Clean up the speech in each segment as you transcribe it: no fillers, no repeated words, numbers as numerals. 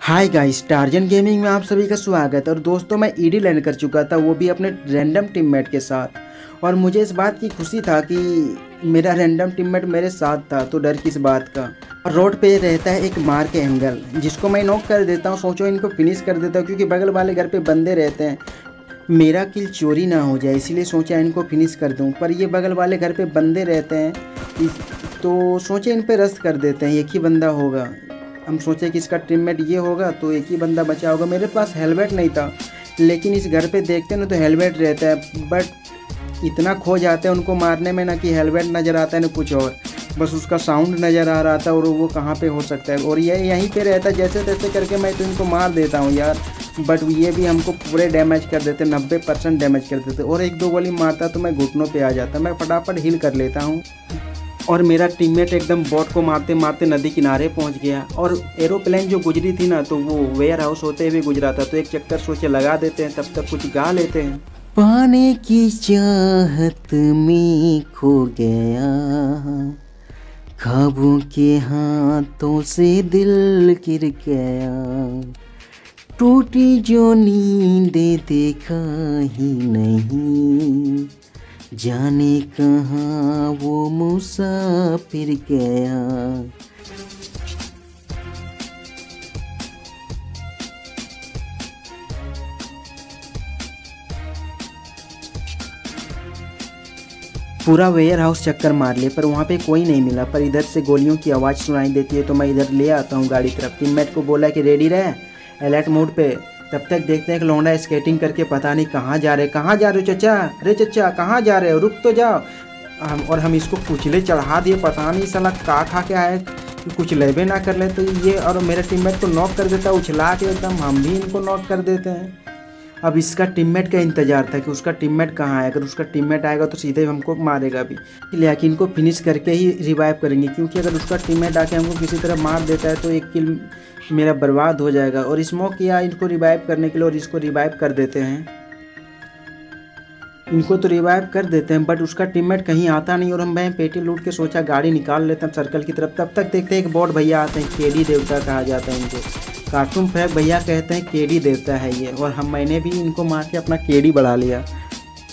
Hi guys, torsion gaming में आप सभी का स्वागत है। और दोस्तों, मैं ईडी लैंड कर चुका था, वो भी अपने रैंडम टीममेट के साथ। और मुझे इस बात की खुशी था कि मेरा रैंडम टीममेट मेरे साथ था, तो डर किस बात का। और रोड पे रहता है एक मार्क एंगल, जिसको मैं नॉक कर देता हूँ। सोचो इनको फिनिश कर देता हूँ, क्योंकि बगल वाले घर पे बंदे रहते हैं, मेरा किल चोरी ना हो जाए, इसीलिए सोचा इनको फिनिश कर दूँ। पर ये बगल वाले घर पे बंदे रहते हैं, तो सोचे इन पे रश कर देते हैं, एक ही बंदा होगा। हम सोचे कि इसका टीममेट ये होगा, तो एक ही बंदा बचा होगा। मेरे पास हेलमेट नहीं था, लेकिन इस घर पे देखते हैं ना तो हेलमेट रहता है। बट इतना खो जाते हैं उनको मारने में ना कि हेलमेट नज़र आता है ना कुछ और, बस उसका साउंड नज़र आ रहा था और वो कहाँ पे हो सकता है। और ये यहीं पे रहता है, जैसे तैसे करके मैं तो इनको मार देता हूँ यार। बट ये भी हमको पूरे डैमेज कर देते, 90% डैमेज कर देते। और एक दो गोली मारता तो मैं घुटनों पे आ जाता। मैं फटाफट हील कर लेता हूँ। और मेरा टीममेट एकदम बॉट को मारते मारते नदी किनारे पहुंच गया। और एरोप्लेन जो गुजरी थी ना, तो वो वेयर हाउस होते हुए गुजरा था। तो एक चक्कर सोचे लगा देते हैं, तब तक कुछ गा लेते हैं। पाने की चाहत में खो गया, ख्वाबों के हाथों से दिल गिर गया, टूटी जो नींदें देखा ही नहीं, जाने कहाँ वो मुसाफिर गया। पूरा वेयर हाउस चक्कर मार लिए, पर वहाँ पे कोई नहीं मिला। पर इधर से गोलियों की आवाज़ सुनाई देती है, तो मैं इधर ले आता हूँ गाड़ी तरफ। टीममेट को बोला कि रेडी रहे, अलर्ट मोड पे। तब तक देखते हैं कि लौंडा स्केटिंग करके पता नहीं कहाँ जा रहे हो चाचा। अरे चाचा कहाँ जा रहे हो, रुक तो जाओ। और हम इसको कुचले चढ़ा दिए, पता नहीं साला खा के आए कि कुछ लेबे ना कर ले। तो ये और मेरे टीममेट को नॉक कर देता है उछला के एकदम। हम भी इनको नॉक कर देते हैं। अब इसका टीममेट का इंतज़ार था कि उसका टीममेट कहाँ है। अगर उसका टीममेट आएगा तो सीधे हमको मारेगा भी, लेकिन इनको फिनिश करके ही रिवाइव करेंगे। क्योंकि अगर उसका टीममेट आके हमको किसी तरह मार देता है तो एक किल मेरा बर्बाद हो जाएगा। और स्मोक किया इनको रिवाइव करने के लिए, और इसको रिवाइव कर देते हैं। इनको तो रिवाइव कर देते हैं, बट उसका टीममेट कहीं आता नहीं। और हम मैं पेटी लूट के सोचा गाड़ी निकाल लेते हैं सर्कल की तरफ। तब तक देखते हैं एक बॉट भैया आते हैं, केडी देवता कहा जाता है इनको। कार्टून फैक भैया कहते हैं केडी देवता है ये। और मैंने भी इनको मार के अपना केडी बढ़ा लिया।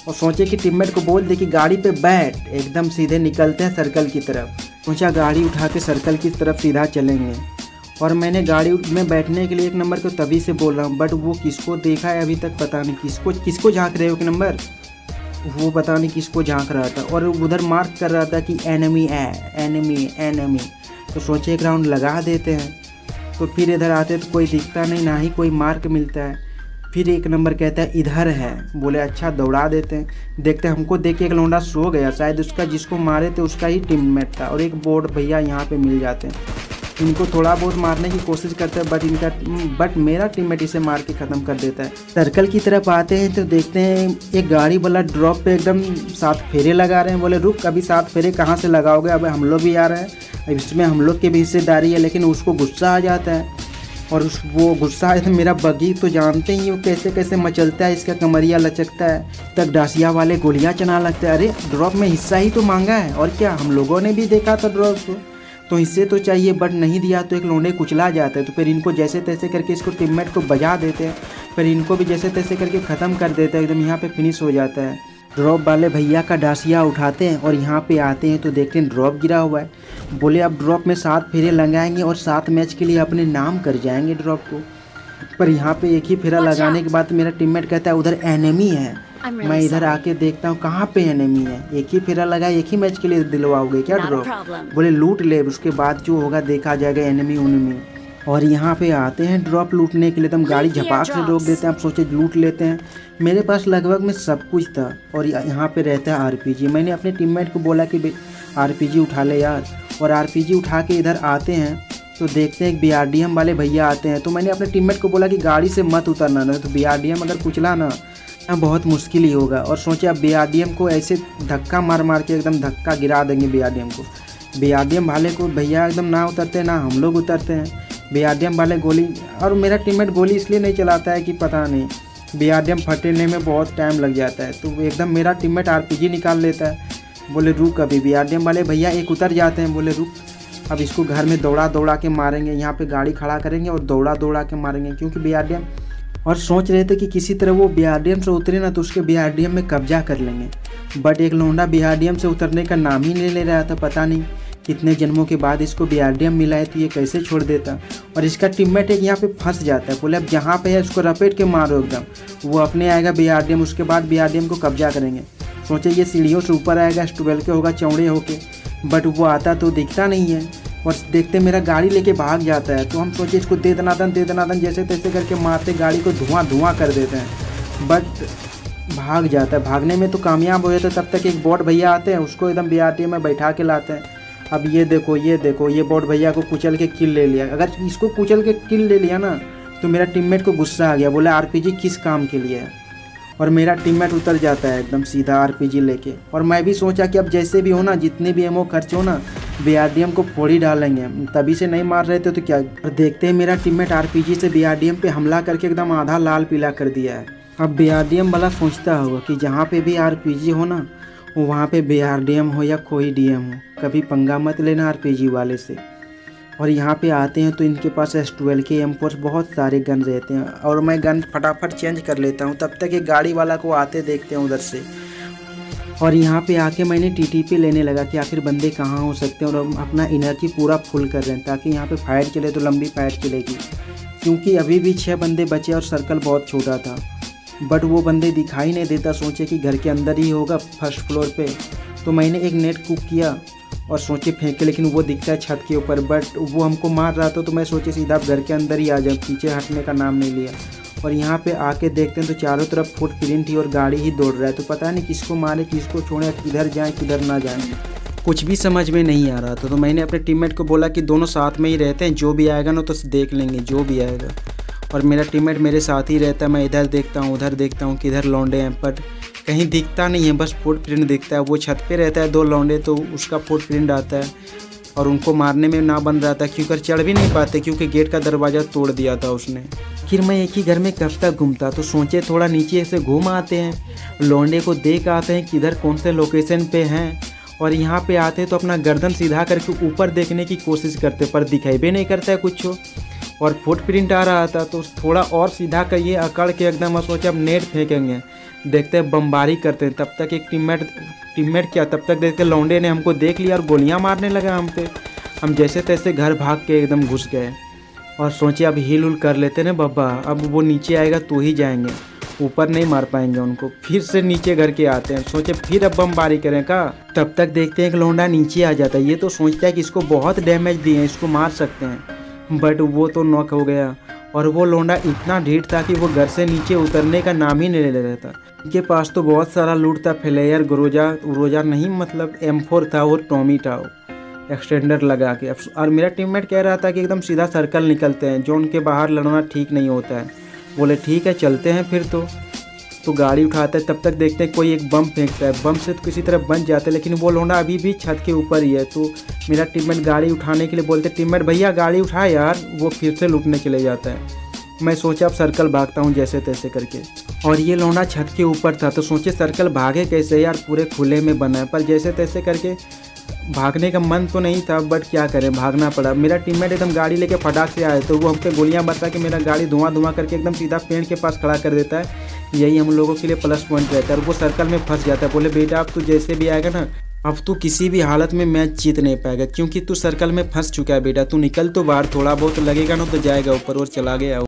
और सोचे कि टीममेट को बोल दे कि गाड़ी पे बैठ, एकदम सीधे निकलते हैं सर्कल की तरफ। सोचा गाड़ी उठा के सर्कल की तरफ सीधा चलेंगे। और मैंने गाड़ी में बैठने के लिए एक नंबर को तभी से बोल रहा हूँ, बट वो किसको देखा है अभी तक पता नहीं। किसको झांक रहे हो एक नंबर, वो पता नहीं किसको झांक रहा था। और उधर मार्क कर रहा था कि एनिमी है, एनिमी। तो सोचे एक राउंड लगा देते हैं। तो फिर इधर आते तो कोई दिखता नहीं, ना ही कोई मार्क मिलता है। फिर एक नंबर कहता है इधर है। बोले अच्छा दौड़ा देते हैं। देखते हैं हमको देख के एक लौंडा सो गया, शायद उसका जिसको मारे थे उसका ही टीममेट था। और एक बोर्ड भैया यहाँ पे मिल जाते हैं। इनको थोड़ा बहुत मारने की कोशिश करते हैं, बट मेरा टीममेट इसे मार के ख़त्म कर देता है। सर्कल की तरफ आते हैं तो देखते हैं एक गाड़ी वाला ड्रॉप पे एकदम 7 फेरे लगा रहे हैं। बोले रुक, अभी 7 फेरे कहाँ से लगाओगे, अब हम लोग भी आ रहे हैं, अब इसमें हम लोग की भी हिस्सेदारी है। लेकिन उसको गुस्सा आ जाता है। और वो गुस्सा है तो मेरा बगी तो जानते ही वो कैसे कैसे मचलता है, इसका कमरिया लचकता है। तक डासिया वाले गोलियाँ चला लगता है। अरे ड्रॉप में हिस्सा ही तो मांगा है, और क्या, हम लोगों ने भी देखा था ड्रॉप को, तो हिस्से तो चाहिए। बट नहीं दिया तो एक लोंडे कुचला जाता है। तो फिर इनको जैसे तैसे करके इसको टीममेट को बजा देते हैं। फिर इनको भी जैसे तैसे करके ख़त्म कर देते हैं, एकदम यहाँ पे फिनिश हो जाता है। ड्रॉप वाले भैया का डासिया उठाते हैं और यहाँ पे आते हैं तो देखते हैं ड्रॉप गिरा हुआ है। बोले अब ड्रॉप में 7 फेरे लगाएंगे और 7 मैच के लिए अपने नाम कर जाएंगे ड्रॉप को। पर यहाँ पे एक ही फेरा लगाने के बाद मेरा टीममेट कहता है उधर एनिमी है। मैं इधर आके देखता हूँ कहाँ पे एनिमी है। एक ही फेरा लगा, एक ही मैच के लिए दिलवाओगे क्या ड्रॉप। बोले लूट ले, उसके बाद जो होगा देखा जाएगा, एनिमी उनमी। और यहाँ पे आते हैं ड्रॉप लूटने के लिए, तो हम गाड़ी झपाक से रोक देते हैं। आप सोचे लूट लेते हैं। मेरे पास लगभग में सब कुछ था। और यहाँ पे रहता है आरपीजी। मैंने अपने टीममेट को बोला कि आरपीजी उठा ले यार। और आरपीजी उठा के इधर आते हैं तो देखते हैं एक बीआरडीएम वाले भैया आते हैं। तो मैंने अपने टीममेट को बोला कि गाड़ी से मत उतरना, नहीं तो बीआरडीएम अगर कुचला ना बहुत मुश्किल ही होगा। और सोचे अब बीआरडीएम को ऐसे धक्का मार मार के एकदम धक्का गिरा देंगे बीआरडीएम को। बीआरडीएम वाले को भैया एकदम ना उतरते, ना हम लोग उतरते हैं। बीआरडीएम वाले गोली, और मेरा टीममेट गोली इसलिए नहीं चलाता है कि पता नहीं, बीआरडीएम फटने में बहुत टाइम लग जाता है। तो एकदम मेरा टीममेट आरपीजी निकाल लेता है। बोले रुक, अभी बीआरडीएम वाले भैया एक उतर जाते हैं। बोले रुक, अब इसको घर में दौड़ा दौड़ा के मारेंगे, यहाँ पे गाड़ी खड़ा करेंगे और दौड़ा दौड़ा के मारेंगे, क्योंकि बीआरडीएम, और सोच रहे थे कि किसी तरह वो बीआरडीएम से उतरे ना तो उसके बीआरडीएम में कब्जा कर लेंगे। बट एक लौंडा बीआरडीएम से उतरने का नाम ही नहीं ले रहा था। पता नहीं कितने जन्मों के बाद इसको बीआरडीएम मिला है, तो ये कैसे छोड़ देता। और इसका टीममेट एक यहाँ पे फंस जाता है, बोले अब जहाँ पे है उसको रपेट के मारो एकदम। वो अपने आएगा बीआरडीएम, उसके बाद बीआरडीएम को कब्जा करेंगे। सोचे ये सीढ़ियों से ऊपर आएगा, स्टूबेल के होगा चौड़े होके, बट वो आता तो दिखता नहीं है। और देखते मेरा गाड़ी लेके भाग जाता है, तो हम सोचे इसको दे दनादन जैसे तैसे करके मारते, गाड़ी को धुआं कर देते हैं। बट भाग जाता है। भागने में तो कामयाब हो जाता है। तब तक एक बॉट भैया आते हैं, उसको एकदम बीआरडीएम में बैठा के लाते हैं। अब ये देखो ये बॉट भैया को कुचल के किल ले लिया। अगर इसको कुचल के किल ले लिया ना तो मेरा टीममेट को गुस्सा आ गया, बोला आरपीजी किस काम के लिए है। और मेरा टीममेट उतर जाता है एकदम सीधा आरपीजी लेके। और मैं भी सोचा कि अब जैसे भी हो ना, जितने भी एमओ खर्च हो ना, बीआरडीएम को फोड़ ही डालेंगे। तभी से नहीं मार रहे थे तो क्या। और देखते हैं मेरा टीममेट आरपीजी से बीआरडीएम पे हमला करके एकदम आधा लाल पीला कर दिया है। अब बीआरडीएम वाला सोचता होगा कि जहाँ पे भी आरपीजी हो ना, वहाँ पे बीआरडीएम हो या कोई डीएम हो, कभी पंगा मत लेना आरपीजी वाले से। और यहाँ पे आते हैं तो इनके पास S12 के M4 बहुत सारे गन रहते हैं, और मैं गन फटाफट चेंज कर लेता हूँ। तब तक एक गाड़ी वाला को आते देखते हैं उधर से। और यहाँ पे आके मैंने TTP लेने लगा कि आखिर बंदे कहाँ हो सकते हैं, और अपना एनर्जी पूरा फुल कर रहे हैं ताकि यहाँ पे फाइट चले तो लंबी फाइट चलेगी। क्योंकि अभी भी 6 बंदे बचे और सर्कल बहुत छोटा था। बट वो बंदे दिखाई नहीं देता, सोचे कि घर के अंदर ही होगा फर्स्ट फ्लोर पे। तो मैंने एक नेट कुक किया और सोचे फेंके, लेकिन वो दिखता है छत के ऊपर। बट वो हमको मार रहा था, तो मैं सोचे सीधा घर के अंदर ही आ जाऊँ, पीछे हटने का नाम नहीं लिया। और यहाँ पे आके देखते हैं तो चारों तरफ फुटप्रिंट ही और गाड़ी ही दौड़ रहा है। तो पता नहीं किसको मारे किसको छोड़े, किधर जाएँ किधर ना जाएँ, कुछ भी समझ में नहीं आ रहा था। तो मैंने अपने टीममेट को बोला कि दोनों साथ में ही रहते हैं, जो भी आएगा ना तो देख लेंगे जो भी आएगा। और मेरा टीममेट मेरे साथ ही रहता है। मैं इधर देखता हूँ उधर देखता हूँ किधर लौंडे हैं, पर कहीं दिखता नहीं है, बस फुटप्रिंट दिखता है। वो छत पे रहता है 2 लौंडे, तो उसका फुटप्रिंट आता है। और उनको मारने में ना बन रहा था, क्योंकि चढ़ भी नहीं पाते, क्योंकि गेट का दरवाज़ा तोड़ दिया था उसने। फिर मैं एक ही घर में कब तक घूमता, तो सोचे थोड़ा नीचे से घूम आते हैं, लौंडे को देख आते हैं किधर कौन से लोकेशन पे हैं। और यहाँ पे आते हैं तो अपना गर्दन सीधा करके ऊपर देखने की कोशिश करते, पर दिखाई भी नहीं करता है कुछ। और फुटप्रिंट आ रहा था तो थोड़ा और सीधा करिए, अकड़ के एकदम सोचा अब नेट फेंकेंगे, देखते हैं बमबारी करते हैं। तब तक एक टीममेट क्या, तब तक देखते लौंडे ने हमको देख लिया और गोलियां मारने लगा हम पे। हम जैसे तैसे घर भाग के एकदम घुस गए और सोचे अब हिल उल कर लेते ना बाबा, अब वो नीचे आएगा तो ही जाएंगे, ऊपर नहीं मार पाएंगे उनको। फिर से नीचे घर के आते हैं, सोचे फिर अब बमबारी करें का। तब तक देखते हैं कि लौंडा नीचे आ जाता है। ये तो सोचता है कि इसको बहुत डैमेज दिए हैं, इसको मार सकते हैं, बट वो तो नॉक हो गया। और वो लौंडा इतना ढीठ था कि वो घर से नीचे उतरने का नाम ही नहीं ले रहा था। इनके पास तो बहुत सारा लूट था, फ्लेयर ग्रोजा नहीं, मतलब M4 था और टॉमी था एक्सटेंडर लगा के। और मेरा टीममेट कह रहा था कि एकदम सीधा सर्कल निकलते हैं, जो उनके बाहर लड़ना ठीक नहीं होता है। बोले ठीक है चलते हैं फिर। तो गाड़ी उठाता है, तब तक देखते हैं कोई एक बम फेंकता है, बम से तो किसी तरह बच जाते हैं, लेकिन वो लौंडा अभी भी छत के ऊपर ही है। तो मेरा टीममेट गाड़ी उठाने के लिए बोलते, टीममेट भैया गाड़ी उठा यार, वो फिर से लूटने चले जाता है। मैं सोचा अब सर्कल भागता हूँ जैसे तैसे करके। और ये लौंडा छत के ऊपर था, तो सोचे सर्कल भागे कैसे यार, पूरे खुले में बना है। पर जैसे तैसे करके भागने का मन तो नहीं था, बट क्या करें भागना पड़ा। मेरा टीममेट एकदम गाड़ी लेके फटाक से आए, तो वो हम पे गोलियां मारता कि मेरा गाड़ी धुआं करके एकदम सीधा पेड़ के पास खड़ा कर देता है। यही हम लोगों के लिए प्लस पॉइंट रहता है। और वो सर्कल में फंस जाता है। बोले बेटा अब तू जैसे भी आएगा ना, अब तू किसी भी हालत में मैच जीत नहीं पाएगा, क्योंकि तू सर्कल में फंस चुका है बेटा। तू निकल तो बाहर, थोड़ा बहुत लगेगा ना तो जाएगा ऊपर, और चला गया।